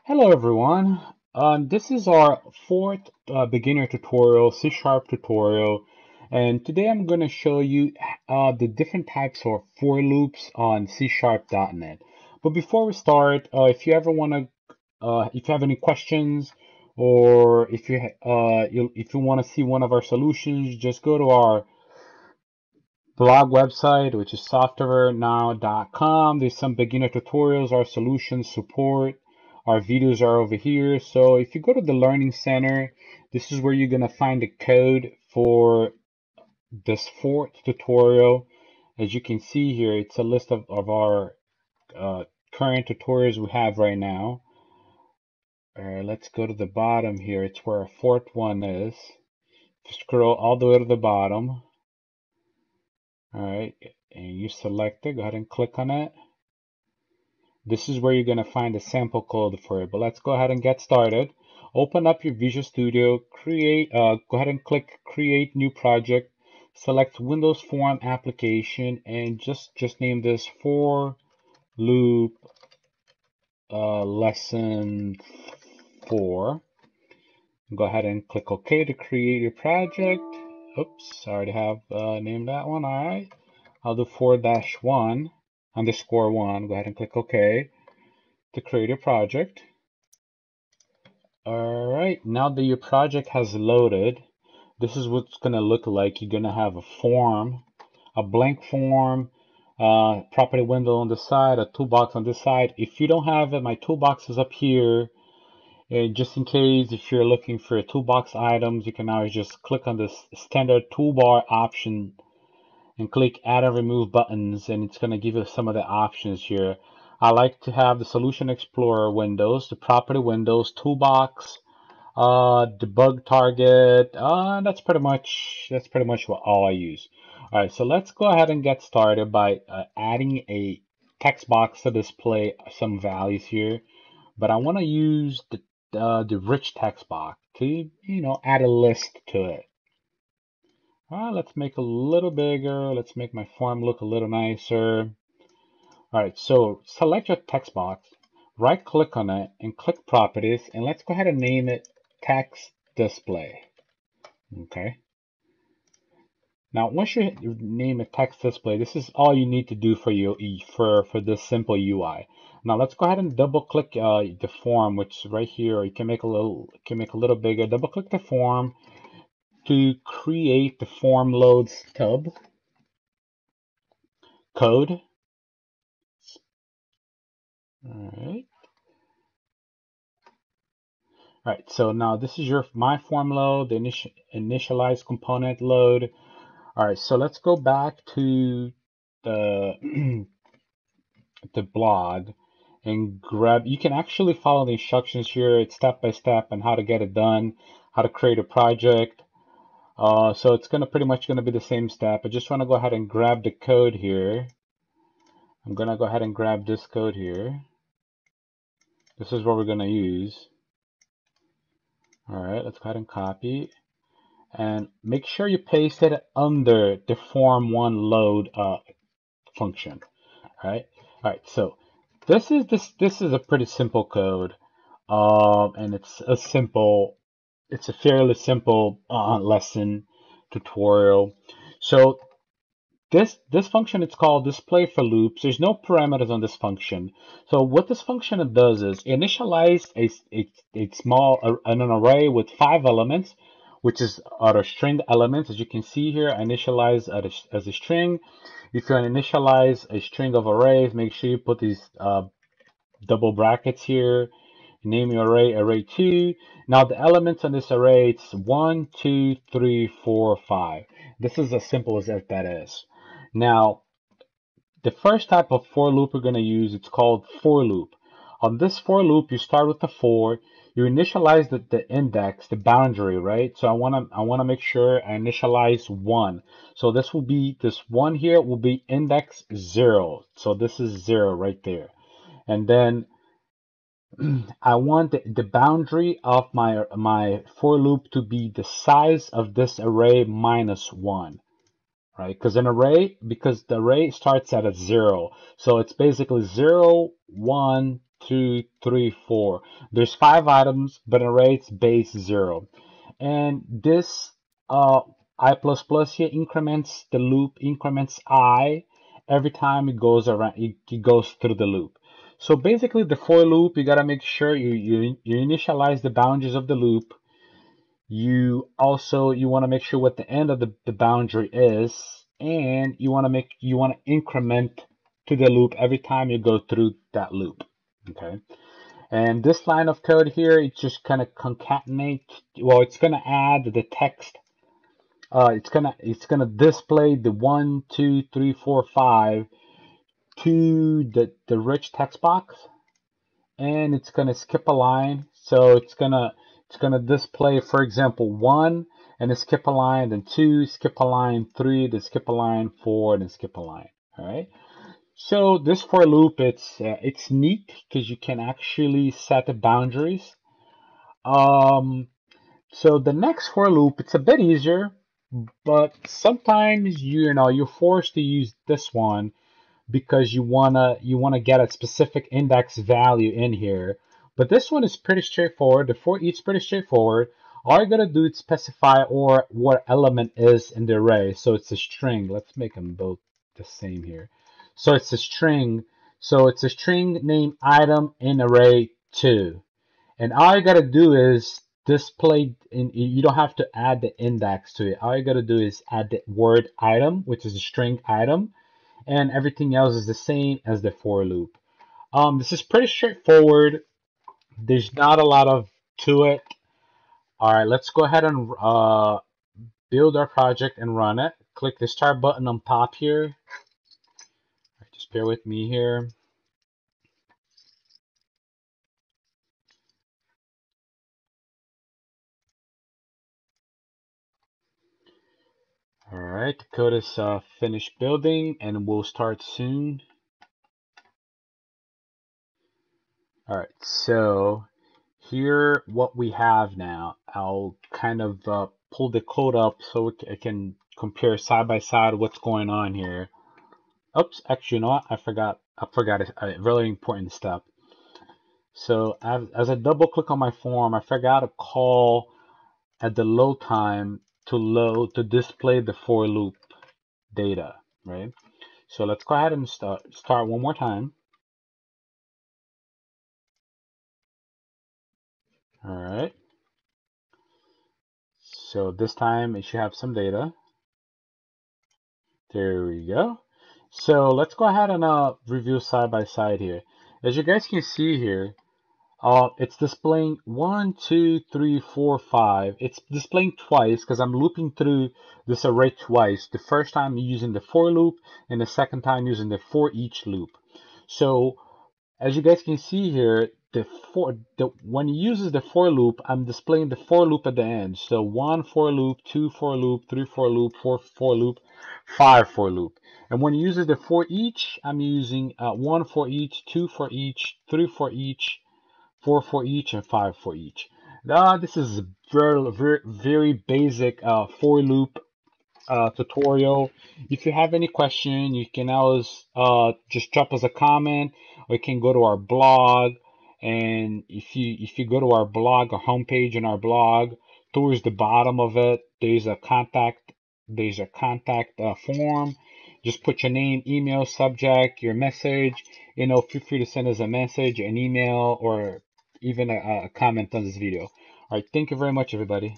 Hello everyone. This is our fourth beginner tutorial, C# tutorial, and today I'm going to show you the different types of for loops on C#.NET. But before we start, if you ever want to, if you have any questions, or if you want to see one of our solutions, just go to our blog website, which is softwarenow.com. There's some beginner tutorials, our solutions support. Our videos are over here. So if you go to the Learning Center, this is where you're going to find the code for this fourth tutorial. As you can see here, it's a list of our current tutorials we have right now. Let's go to the bottom here. It's where our fourth one is. Scroll all the way to the bottom. All right, and you select it. Go ahead and click on it. This is where you're going to find the sample code for it. But let's go ahead and get started. Open up your Visual Studio, go ahead and click Create New Project. Select Windows Form Application and just name this For Loop Lesson 4. Go ahead and click OK to create your project. Oops, I already have named that one. All right. I'll do 4-1 underscore 1. Go ahead and click OK to create a project. All right, now that your project has loaded, this is what's going to look like. You're going to have a form, a blank form, property window on the side, a toolbox on this side. If you don't have it, my toolbox is up here. And just in case, if you're looking for toolbox items, you can always just click on this standard toolbar option and click add and remove buttons, and it's going to give you some of the options here. I like to have the Solution Explorer windows, the property windows, toolbox, debug target. That's pretty much what all I use. All right, so let's go ahead and get started by adding a text box to display some values here. But I want to use the rich text box to add a list to it. All right, let's make it a little bigger. Let's make my form look a little nicer. All right, so select your text box, right click on it and click properties, and let's go ahead and name it text display. Okay. Now, once you name it text display, this is all you need to do for for this simple UI. Now let's go ahead and double click the form, which is right here. Or you can make a little bigger. Double click the form to create the form load stub code. All right. All right, so now this is my form load, the initialize component load. All right, so let's go back to the the blog and grab. You can actually follow the instructions here. It's step by step on how to get it done, how to create a project. So it's pretty much gonna be the same step. I just want to go ahead and grab the code here. I'm gonna go ahead and grab this code here. This is what we're gonna use. All right, let's go ahead and copy. And make sure you paste it under the form one load function. All right. So this is a pretty simple code, and it's a fairly simple lesson tutorial. So this function, it's called display for loops. There's no parameters on this function. So what this function does is initialize a small an array with 5 elements, which is are string elements. As you can see here, initialize as a string. If you initialize a string of arrays, make sure you put these double brackets here. Name your array array2. Now the elements on this array, it's 1, 2, 3, 4, 5. This is as simple as that is. Now, the first type of for loop we're going to use, it's called for loop. On this for loop, you start with the for, you initialize the index, the boundary, right? So I wanna make sure I initialize 1. So this 1 here will be index 0. So this is 0 right there. And then I want the boundary of my for loop to be the size of this array minus 1. Right? Because the array starts at a 0. So it's basically 0, 1, 2, 3, 4. There's 5 items, but array it's base 0. And this I++ here increments the loop, increments I every time it goes around, it goes through the loop. So basically the for loop, you gotta make sure you initialize the boundaries of the loop. You want to make sure what the end of the boundary is, and you want to increment to the loop every time you go through that loop. Okay. And this line of code here, it's just gonna concatenate. Well, it's gonna add the text. It's gonna display the 1, 2, 3, 4, 5 to the rich text box, and it's gonna skip a line. So it's gonna display, for example, 1 and then skip a line, then 2, skip a line, 3, then skip a line, 4, then skip a line. All right. So this for loop, it's neat because you can actually set the boundaries. So the next for loop, it's a bit easier, but sometimes you're forced to use this one because you wanna get a specific index value in here. But this one is pretty straightforward. The for each is pretty straightforward. All you gotta do is specify or what element is in the array. So it's a string. Let's make them both the same here. So it's a string. So it's a string name item in array 2. And all you gotta do is display, you don't have to add the index to it. All you gotta do is add the word item, which is a string item, and everything else is the same as the for loop. This is pretty straightforward. There's not a lot of to it. All right, let's go ahead and build our project and run it. Click the start button on top here. All right, just bear with me here. All right, the code is finished building and we'll start soon. All right, so here what we have now, I'll kind of pull the code up so I can compare side by side what's going on here. Oops, actually, you know what? I forgot a really important step. So as I double click on my form, I forgot to call at the load time to display the for loop data, right? So let's go ahead and start one more time. All right. So this time it should have some data. There we go. So let's go ahead and review side by side here. As you guys can see here, it's displaying 1, 2, 3, 4, 5. It's displaying twice because I'm looping through this array twice. The first time using the for loop and the second time using the for each loop. So as you guys can see here, when it uses the for loop, I'm displaying the for loop at the end. So 1 for loop, 2 for loop, 3 for loop, 4 for loop, 5 for loop. And when it uses the for each, I'm using 1 for each, 2 for each, 3 for each, 4 for each, and 5 for each. This is very basic for loop tutorial. If you have any question, you can always just drop us a comment, or you can go to our blog. And if you go to our blog, our homepage in our blog, towards the bottom of it, there's a contact form. Just put your name, email, subject, your message. Feel free to send us a message, an email, or even a comment on this video. All right, thank you very much, everybody.